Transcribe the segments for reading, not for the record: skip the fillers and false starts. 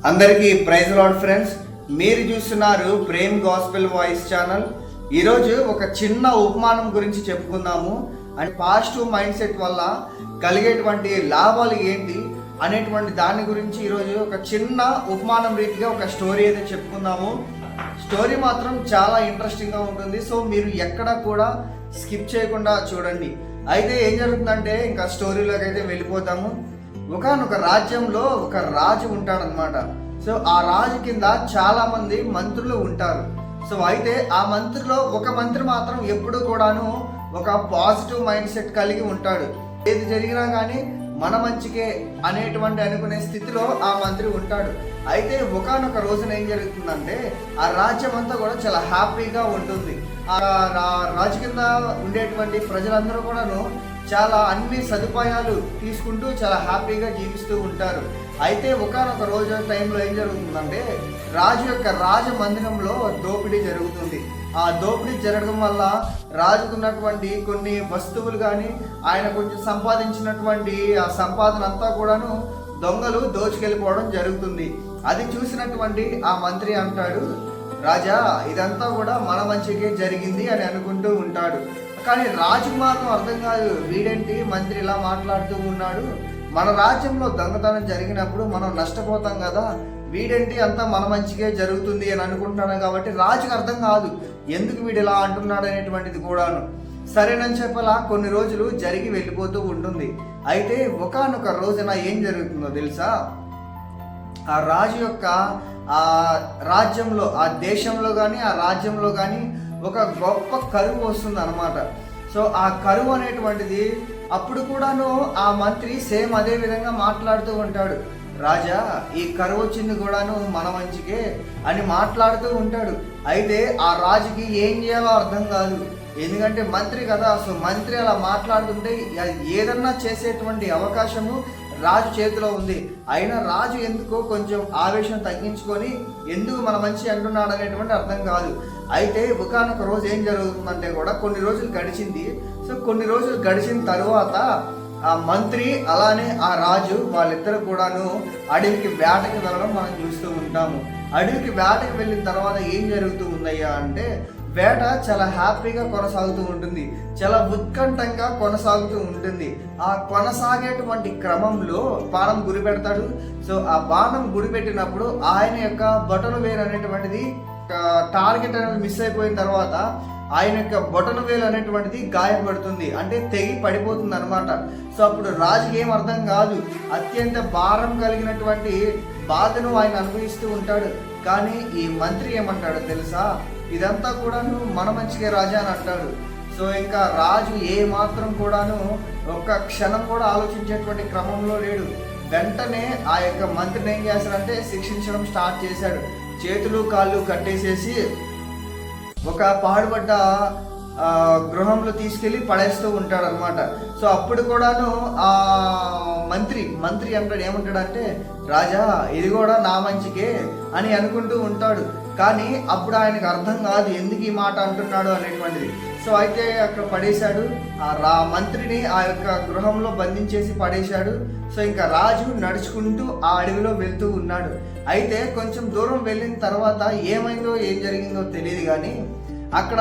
అందరికీ praise lord friends. మీరు చూస్తున్నారు ప్రేమ్ గాస్పెల్ వాయిస్ ఛానల్. ఈరోజు ఒక చిన్న ఉపమానం గురించి చెప్పుకుందాము. అండ్ పాజిటివ్ మైండ్ సెట్ వల్ల కలిగేటువంటి లాభాలు ఏంటి అనేటువంటి దాని గురించి ఈరోజు ఒక చిన్న ఉపమానం రీతిగా ఒక స్టోరీ అయితే చెప్పుకుందాము. స్టోరీ మాత్రం చాలా ఇంట్రెస్టింగ్గా ఉంటుంది. సో మీరు ఎక్కడ కూడా స్కిప్ చేయకుండా చూడండి. అయితే ఏం జరుగుతుందంటే ఇంకా స్టోరీలోకి అయితే వెళ్ళిపోతాము. ఒకనొక రాజ్యంలో ఒక రాజు ఉంటాడనమాట. సో ఆ రాజు కింద చాలా మంది మంత్రులు ఉంటారు. సో అయితే ఆ మంత్రిలో ఒక మంత్రి మాత్రం ఎప్పుడు కూడాను ఒక పాజిటివ్ మైండ్ సెట్ కలిగి ఉంటాడు. ఏది జరిగినా కానీ మన మంచికే అనేటువంటి అనుకునే స్థితిలో ఆ మంత్రి ఉంటాడు. అయితే ఒకనొక రోజున ఏం జరుగుతుందంటే ఆ రాజ్యం అంతా కూడా చాలా హ్యాపీగా ఉంటుంది. ఆ రాజు కింద ఉండేటువంటి ప్రజలందరూ కూడాను చాలా అన్ని సదుపాయాలు తీసుకుంటూ చాలా హ్యాపీగా జీవిస్తూ ఉంటారు. అయితే ఒకనొక రోజు టైంలో ఏం జరుగుతుందంటే రాజు యొక్క రాజ మందిరంలో దోపిడీ జరుగుతుంది. ఆ దోపిడీ జరగడం వల్ల రాజుకున్నటువంటి కొన్ని వస్తువులు కానీ ఆయన కొంచెం సంపాదించినటువంటి ఆ సంపాదన అంతా కూడాను దొంగలు దోచుకెళ్ళిపోవడం జరుగుతుంది. అది చూసినటువంటి ఆ మంత్రి అంటాడు, రాజా ఇదంతా కూడా మన మంచికే జరిగింది అని అనుకుంటూ ఉంటాడు. కానీ రాజుకు మాత్రం అర్థం కాదు, వీడేంటి మంత్రి ఇలా మాట్లాడుతూ ఉన్నాడు, మన రాజ్యంలో దొంగతనం జరిగినప్పుడు మనం నష్టపోతాం కదా, వీడేంటి అంతా మన మంచిగా జరుగుతుంది అని అనుకుంటున్నాడు. కాబట్టి రాజుకు అర్థం కాదు ఎందుకు వీడు ఇలా అంటున్నాడు అనేటువంటిది కూడాను. సరేనని చెప్పలా కొన్ని రోజులు జరిగి వెళ్ళిపోతూ ఉంటుంది. అయితే ఒకనొక రోజున ఏం జరుగుతుందో తెలుసా, ఆ రాజు యొక్క ఆ రాజ్యంలో ఆ దేశంలో కానీ ఆ రాజ్యంలో కానీ ఒక గొప్ప కరువు వస్తుంది అనమాట. సో ఆ కరువు అనేటువంటిది అప్పుడు కూడాను ఆ మంత్రి సేమ్ అదే విధంగా మాట్లాడుతూ ఉంటాడు, రాజా ఈ కరువు వచ్చింది కూడాను మన మంచికే అని మాట్లాడుతూ ఉంటాడు. అయితే ఆ రాజుకి ఏం చేయాలో అర్థం కాదు, ఎందుకంటే మంత్రి కదా. సో మంత్రి అలా మాట్లాడుతుంటే ఏదన్నా చేసేటువంటి అవకాశము రాజు చేతిలో ఉంది. అయినా రాజు ఎందుకో కొంచెం ఆవేశం తగ్గించుకొని ఎందుకు మన మంచి అంటున్నాడు అనేటువంటి అర్థం కాదు. అయితే ఒకనొక రోజు ఏం జరుగుతుందంటే కూడా కొన్ని రోజులు గడిచింది. సో కొన్ని రోజులు గడిచిన తరువాత ఆ మంత్రి అలానే ఆ రాజు వాళ్ళిద్దరు కూడాను అడవికి వేటకి వెళ్ళడం మనం చూస్తూ ఉంటాము. అడవికి వేటకి వెళ్ళిన తర్వాత ఏం జరుగుతూ ఉందయ్యా అంటే వేట చాలా హ్యాపీగా కొనసాగుతూ ఉంటుంది, చాలా ఉత్కంఠంగా కొనసాగుతూ ఉంటుంది. ఆ కొనసాగేటువంటి క్రమంలో బాణం గురి పెడతాడు. సో ఆ బాణం గురి పెట్టినప్పుడు ఆయన యొక్క బొటన వేలు అనేటువంటిది టార్గెట్ అనేది మిస్ అయిపోయిన తర్వాత ఆయన యొక్క బొటన వేలు అనేటువంటిది గాయపడుతుంది, అంటే తెగి పడిపోతుంది అనమాట. సో అప్పుడు రాజుకి ఏం అర్థం కాదు, అత్యంత భారం కలిగినటువంటి బాధను ఆయన అనుభవిస్తూ ఉంటాడు. కానీ ఈ మంత్రి ఏమంటాడో తెలుసా, ఇదంతా కూడాను మన మంచిగా రాజా అని అంటాడు. సో ఇంకా రాజు ఏ మాత్రం కూడాను ఒక్క క్షణం కూడా ఆలోచించేటువంటి క్రమంలో లేడు. వెంటనే ఆ యొక్క మంత్రిని ఏం చేశాడంటే శిక్షించడం స్టార్ట్ చేశాడు. చేతులు కాళ్ళు కట్టేసేసి ఒక పాడుపడ్డ గృహంలో తీసుకెళ్ళి పడేస్తూ ఉంటాడు అనమాట. సో అప్పుడు కూడాను ఆ మంత్రి అంటాడు, ఏమంటాడంటే రాజా ఇది కూడా నా మంచికే అని అనుకుంటూ ఉంటాడు. కానీ అప్పుడు ఆయనకు అర్థం కాదు ఎందుకు ఈ మాట అంటున్నాడు అనేటువంటిది. సో అయితే అక్కడ పడేశాడు, ఆ మంత్రిని ఆ యొక్క గృహంలో బంధించేసి పడేశాడు. సో ఇంకా రాజు నడుచుకుంటూ ఆ అడవిలో వెళ్తూ ఉన్నాడు. అయితే కొంచెం దూరం వెళ్ళిన తర్వాత ఏమైందో ఏం జరిగిందో తెలియదు, కానీ అక్కడ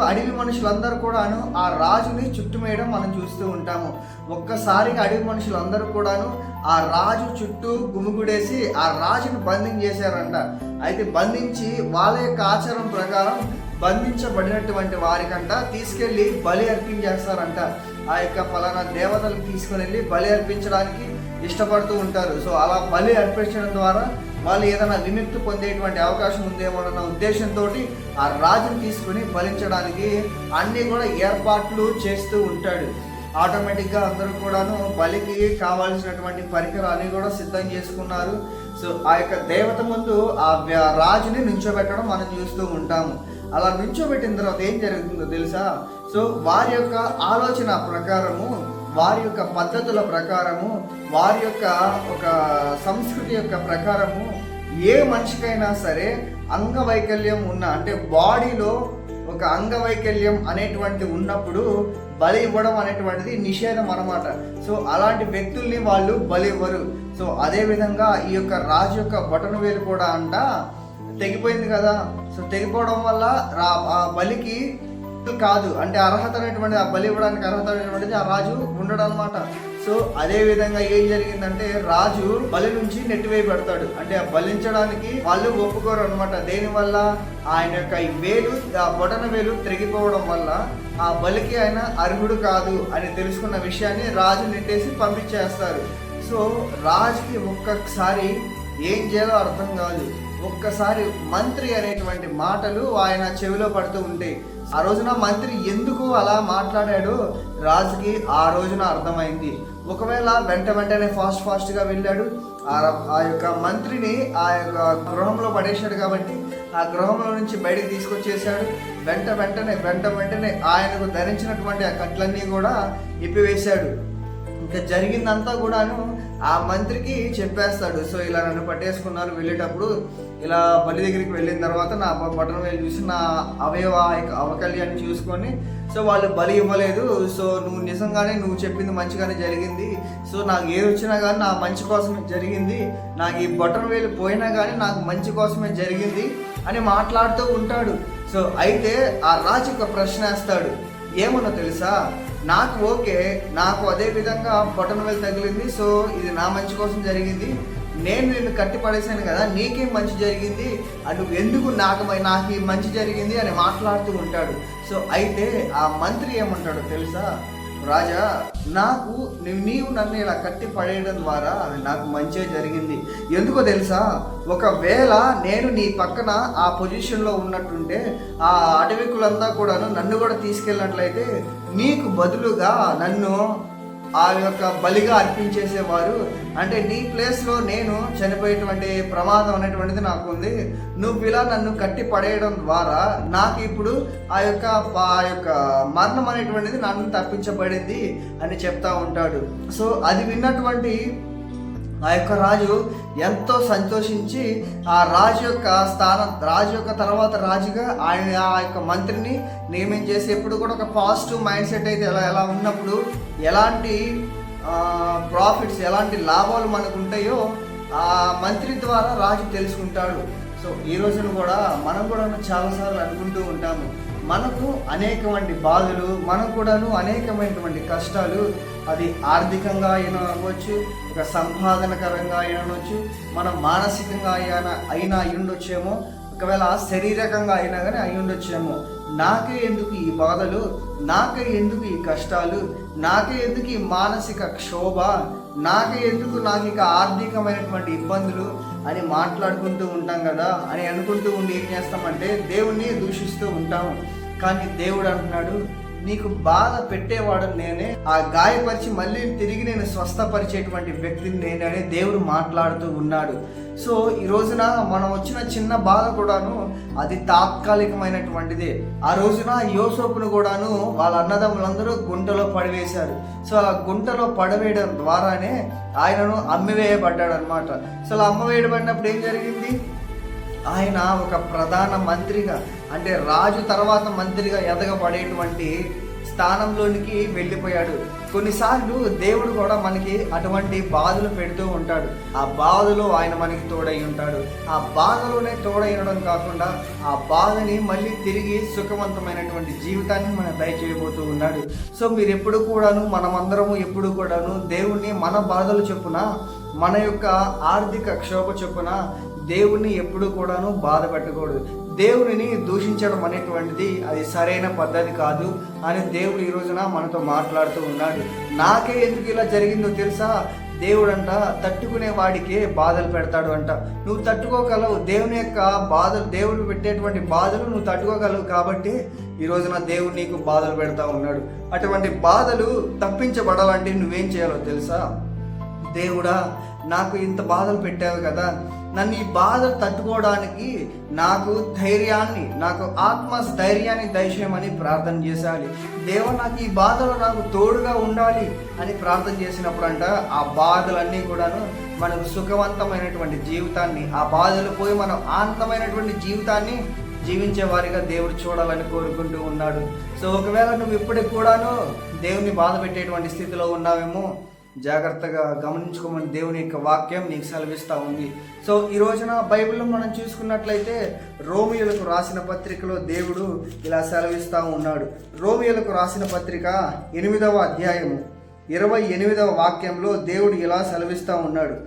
అడవి మనుషులందరూ కూడాను ఆ రాజుని చుట్టుమేయడం మనం చూస్తూ ఉంటాము. ఒక్కసారిగా అడవి మనుషులందరూ కూడాను ఆ రాజు చుట్టూ గుమిగుడేసి ఆ రాజును బంధించేశారంట. అయితే బంధించి వాళ్ళ యొక్క ఆచారం ప్రకారం బంధించబడినటువంటి వారికంట తీసుకెళ్ళి బలి అర్పించేస్తారంట. ఆ యొక్క ఫలానా దేవతలకు తీసుకుని వెళ్ళి బలి అర్పించడానికి ఇష్టపడుతూ ఉంటారు. సో అలా బలి అర్పించడం ద్వారా వాళ్ళు ఏదైనా విముక్తి పొందేటువంటి అవకాశం ఉందేమోనన్న ఉద్దేశంతో ఆ రాజుని తీసుకుని బలించడానికి అన్నీ కూడా ఏర్పాట్లు చేస్తూ ఉంటాడు. ఆటోమేటిక్గా అందరూ కూడాను బలికి కావాల్సినటువంటి పరికరాన్ని కూడా సిద్ధం చేసుకున్నారు. సో ఆ యొక్క దేవత ముందు ఆ రాజుని నుంచోబెట్టడం మనం చూస్తూ ఉంటాము. అలా నుంచోబెట్టిన తర్వాత ఏం జరుగుతుందో తెలుసా, సో వారి యొక్క ఆలోచన ప్రకారము, వారి యొక్క పద్ధతుల ప్రకారము, వారి యొక్క ఒక సంస్కృతి యొక్క ప్రకారము ఏ మనిషికైనా సరే అంగవైకల్యం ఉన్న, అంటే బాడీలో ఒక అంగవైకల్యం అనేటువంటి ఉన్నప్పుడు బలి ఇవ్వడం అనేటువంటిది నిషేధం అన్నమాట. సో అలాంటి వ్యక్తుల్ని వాళ్ళు బలి ఇవ్వరు. సో అదే విధంగా ఈ యొక్క రాజు యొక్క బొటన వేలు కూడా తెగిపోయింది కదా. సో తెగిపోవడం వల్ల ఆ బలికి కాదు అంటే అర్హత అనేటువంటిది, ఆ బలి ఇవ్వడానికి అర్హత అనేటువంటిది ఆ రాజు ఉండడు అనమాట. సో అదే విధంగా ఏం జరిగిందంటే రాజు బలి నుంచి నెట్టివేయబడతాడు. అంటే ఆ బలించడానికి వాళ్ళు ఒప్పుకోరు అనమాట. దేనివల్ల? ఆయన యొక్క వేలు, ఆ బొటన వేలు తిరిగిపోవడం వల్ల ఆ బలికి ఆయన అర్హుడు కాదు అని తెలుసుకున్న విషయాన్ని రాజు నెట్టేసి పంపించేస్తారు. సో రాజుకి ఒక్కసారి ఏం చేయాలో అర్థం కాదు. ఒక్కసారి మంత్రి అనేటువంటి మాటలు ఆయన చెవిలో పడుతూ ఉంటాయి. ఆ రోజున మంత్రి ఎందుకు అలా మాట్లాడాడో రాజుకి ఆ రోజున అర్థమైంది. ఒకవేళ వెంటనే ఫాస్ట్గా వెళ్ళాడు, ఆ యొక్క మంత్రిని ఆ యొక్క గృహంలో పడేశాడు కాబట్టి ఆ గృహంలో నుంచి బయటకు తీసుకొచ్చేసాడు. వెంటనే ఆయనకు ధరించినటువంటి ఆ కట్లన్నీ కూడా ఇప్పివేశాడు. ఇంకా జరిగిందంతా కూడాను ఆ మంత్రికి చెప్పేస్తాడు. సో ఇలా నన్ను పట్టేసుకున్నారు, వెళ్ళేటప్పుడు ఇలా బలి దగ్గరికి వెళ్ళిన తర్వాత నా బటన్ వేలు చూసి నా అవకల్యాన్ని చూసుకొని సో వాళ్ళు బలి ఇవ్వలేదు. సో నువ్వు నిజంగానే నువ్వు చెప్పింది మంచిగానే జరిగింది. సో నాకు ఏది వచ్చినా కానీ నా మంచి కోసమే జరిగింది, నాకు ఈ బటన్ వేలు పోయినా కానీ నాకు మంచి కోసమే జరిగింది అని మాట్లాడుతూ ఉంటాడు. సో అయితే ఆ రాజు ఒక ప్రశ్న వేస్తాడు. ఏమన్నా తెలుసా, నాకు ఓకే, నాకు అదే విధంగా బటన్ వేలు తగిలింది, సో ఇది నా మంచి కోసం జరిగింది, నేను నిన్ను కట్టి పడేసాను కదా, నీకేం మంచి జరిగింది, నువ్వు ఎందుకు నాకు ఈ మంచి జరిగింది అని మాట్లాడుతూ ఉంటాడు. సో అయితే ఆ మంత్రి ఏమంటాడో తెలుసా, రాజా నాకు నీవు నన్ను ఇలా కట్టి పడేయడం ద్వారా నాకు మంచి జరిగింది. ఎందుకో తెలుసా, ఒకవేళ నేను నీ పక్కన ఆ పొజిషన్లో ఉన్నట్టుంటే ఆ అటవికులంతా కూడాను నన్ను కూడా తీసుకెళ్ళినట్లయితే నీకు బదులుగా నన్ను ఆ యొక్క బలిగా అర్పించేసేవారు. అంటే నీ ప్లేస్లో నేను చనిపోయేటువంటి ప్రమాదం అనేటువంటిది నాకు ఉంది. నువ్వు ఇలా నన్ను కట్టి పడేయడం ద్వారా నాకు ఇప్పుడు ఆ యొక్క మరణం అనేటువంటిది నన్ను తప్పించబడింది అని చెప్తా ఉంటాడు. సో అది విన్నటువంటి ఆ యొక్క రాజు ఎంతో సంతోషించి ఆ రాజు యొక్క తర్వాత రాజుగా ఆయన ఆ యొక్క మంత్రిని నియమించేసి, ఎప్పుడు కూడా ఒక పాజిటివ్ మైండ్ సెట్ అయితే ఎలా ఉన్నప్పుడు ఎలాంటి ప్రాఫిట్స్, ఎలాంటి లాభాలు మనకు ఉంటాయో ఆ మంత్రి ద్వారా రాజు తెలుసుకుంటాడు. సో ఈ రోజున కూడా మనం కూడా చాలాసార్లు అనుకుంటూ ఉంటాము, మనకు అనేకమైన బాధలు, మనకు కూడాను అనేకమైనటువంటి కష్టాలు, అది ఆర్థికంగా అయినా అవ్వచ్చు, ఒక సంపాదనకరంగా అయినా అనవచ్చు, మనం మానసికంగా అయినా అయ్యుండొచ్చేమో, ఒకవేళ శారీరకంగా అయినా కానీ అయ్యుండొచ్చేమో. నాకే ఎందుకు ఈ బాధలు, నాకే ఎందుకు ఈ కష్టాలు, నాకే ఎందుకు ఈ మానసిక క్షోభ, నాకే ఎందుకు నాకు ఇక ఆర్థికమైనటువంటి ఇబ్బందులు అని మాట్లాడుకుంటూ ఉంటాం కదా అని అనుకుంటూ ఉండి ఏం చేస్తామంటే దేవుణ్ణి దూషిస్తూ ఉంటాము. కానీ దేవుడు అంటున్నాడు, నీకు బాధ పెట్టేవాడు నేనే, ఆ గాయపరిచి మళ్ళీ తిరిగి నేను స్వస్థపరిచేటువంటి వ్యక్తిని నేనే అని దేవుడు మాట్లాడుతూ ఉన్నాడు. సో ఈ రోజున మనం వచ్చిన చిన్న బాధ కూడాను అది తాత్కాలికమైనటువంటిదే. ఆ రోజున యోసేపును కూడాను వాళ్ళ అన్నదమ్ములందరూ గుంటలో పడివేశారు. సో ఆ గుంటలో పడవేయడం ద్వారానే ఆయనను అమ్మివేయబడ్డాడు అనమాట. సో అలా అమ్మవేయబడినప్పుడు ఏం జరిగింది, ఆయన ఒక ప్రధాన మంత్రిగా, అంటే రాజు తర్వాత మంత్రిగా ఎదగబడేటువంటి స్థానంలోనికి వెళ్ళిపోయాడు. కొన్నిసార్లు దేవుడు కూడా మనకి అటువంటి బాధలు పెడుతూ ఉంటాడు. ఆ బాధలో ఆయన మనకి తోడై ఉంటాడు. ఆ బాధలోనే తోడై ఉండడం కాకుండా ఆ బాధని మళ్ళీ తిరిగి సుఖవంతమైనటువంటి జీవితాన్ని మనం దయచేయబోతూ ఉన్నాడు. సో మీరు ఎప్పుడు కూడాను, మనమందరము ఎప్పుడు కూడాను దేవుణ్ణి మన బాధలు చొప్పున, మన యొక్క ఆర్థిక క్షోభ చొప్పున దేవుణ్ణి ఎప్పుడు కూడాను బాధ పెట్టకూడదు. దేవుని దూషించడం అనేటువంటిది అది సరైన పద్ధతి కాదు అని దేవుడు ఈ రోజున మనతో మాట్లాడుతూ ఉన్నాడు. నాకే ఎందుకు ఇలా జరిగిందో తెలుసా, దేవుడంట తట్టుకునే వాడికే బాధలు పెడతాడు అంట. నువ్వు తట్టుకోగలవు, దేవుని యొక్క బాధలు, దేవుడు పెట్టేటువంటి బాధలు నువ్వు తట్టుకోగలవు కాబట్టి ఈ రోజున దేవుడు నీకు బాధలు పెడతా ఉన్నాడు. అటువంటి బాధలు తప్పించబడాలంటే నువ్వేం చేయాలో తెలుసా, దేవుడా నాకు ఇంత బాధలు పెట్టావు కదా, నన్ను ఈ బాధలు తట్టుకోవడానికి నాకు ధైర్యాన్ని, నాకు ఆత్మస్థైర్యాన్ని దయచేయమని ప్రార్థన చేయాలి. దేవా నాకు ఈ బాధలు నాకు తోడుగా ఉండాలి అని ప్రార్థన చేసినప్పుడు అంట ఆ బాధలన్నీ కూడాను మనకు సుఖవంతమైనటువంటి జీవితాన్ని, ఆ బాధలు పోయి మనం ఆనందమైనటువంటి జీవితాన్ని జీవించే వారిగా దేవుడు చూడాలని కోరుకుంటూ ఉన్నాడు. సో ఒకవేళ నువ్వు ఇప్పటికి కూడాను దేవుని బాధ పెట్టేటువంటి స్థితిలో ఉన్నావేమో, జాగ్రత్తగా గమనించుకోమని దేవుని యొక్క వాక్యం నీకు సెలవిస్తూ ఉంది. సో ఈ రోజున బైబిల్లో మనం చూసుకున్నట్లయితే రోమియోలకు రాసిన పత్రికలో దేవుడు ఇలా సెలవిస్తూ ఉన్నాడు. రోమియోలకు రాసిన పత్రిక 8వ అధ్యాయము 28వ వాక్యంలో దేవుడు ఇలా సెలవిస్తూ ఉన్నాడు.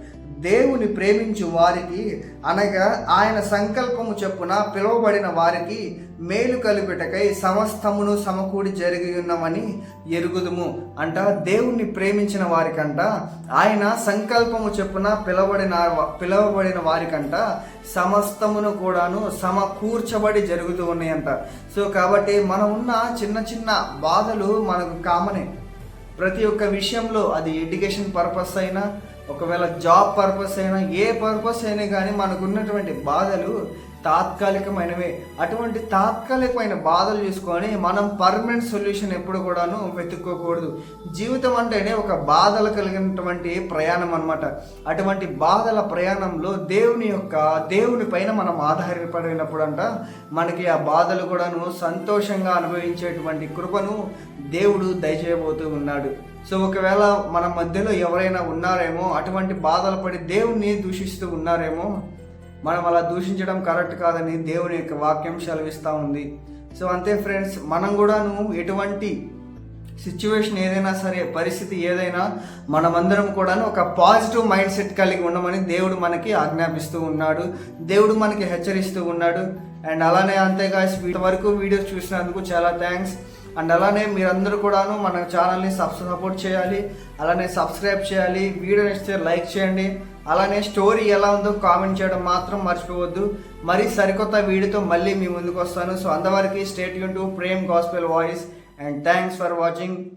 దేవుని ప్రేమించు వారికి అనగా ఆయన సంకల్పము చొప్పున పిలువబడిన వారికి మేలు కలుగుటకై సమస్తమును సమకూడి జరిగి ఉన్నవని ఎరుగుదుము అంట. దేవుణ్ణి ప్రేమించిన వారికంట ఆయన సంకల్పము చొప్పున పిలువబడిన వారికంట సమస్తమును కూడాను సమకూర్చబడి జరుగుతూ ఉన్నాయంట. సో కాబట్టి మనం ఉన్న చిన్న చిన్న బాధలు మనకు కామనే. ప్రతి ఒక్క విషయంలో అది ఎడ్యుకేషన్ పర్పస్ అయినా, ఒకవేళ జాబ్ పర్పస్ అయినా, ఏ పర్పస్ అయినా కానీ మనకు ఉన్నటువంటి బాధలు తాత్కాలికమైనవే. అటువంటి తాత్కాలికమైన బాధలు చూసుకొని మనం పర్మనెంట్ సొల్యూషన్ ఎప్పుడు కూడాను వెతుక్కోకూడదు. జీవితం అంటేనే ఒక బాధలు కలిగినటువంటి ప్రయాణం అన్నమాట. అటువంటి బాధల ప్రయాణంలో దేవుని పైన మనం ఆధారపడినప్పుడు అంట మనకి ఆ బాధలు కూడాను సంతోషంగా అనుభవించేటువంటి కృపను దేవుడు దయచేయబోతూ ఉన్నాడు. సో ఒకవేళ మన మధ్యలో ఎవరైనా ఉన్నారేమో, అటువంటి బాధలు పడి దేవుణ్ణి దూషిస్తూ ఉన్నారేమో, మనం అలా దూషించడం కరెక్ట్ కాదని దేవుని యొక్క వాక్యం సెలవిస్తూ ఉంది. సో అంతే ఫ్రెండ్స్, మనం కూడాను ఎటువంటి సిచ్యువేషన్ ఏదైనా సరే, పరిస్థితి ఏదైనా, మనమందరం కూడాను ఒక పాజిటివ్ మైండ్ సెట్ కలిగి ఉండమని దేవుడు మనకి ఆజ్ఞాపిస్తూ ఉన్నాడు. దేవుడు మనకి హెచ్చరిస్తూ ఉన్నాడు. అండ్ అలానే అంతే గాయ్స్, వరకు వీడియోస్ చూసినందుకు చాలా థ్యాంక్స్. అండ్ అలానే మీరందరూ కూడాను మన ఛానల్ని సపోర్ట్ చేయాలి, అలానే సబ్స్క్రైబ్ చేయాలి, వీడియో నచ్చితే లైక్ చేయండి, అలానే స్టోరీ ఎలా ఉందో కామెంట్ చేయడం మాత్రం మర్చిపోవద్దు. మరి సరికొత్త వీడియోతో మళ్ళీ మీ ముందుకు వస్తాను. సో అంతవరకు stay tune to Prem gospel voice and thanks for watching.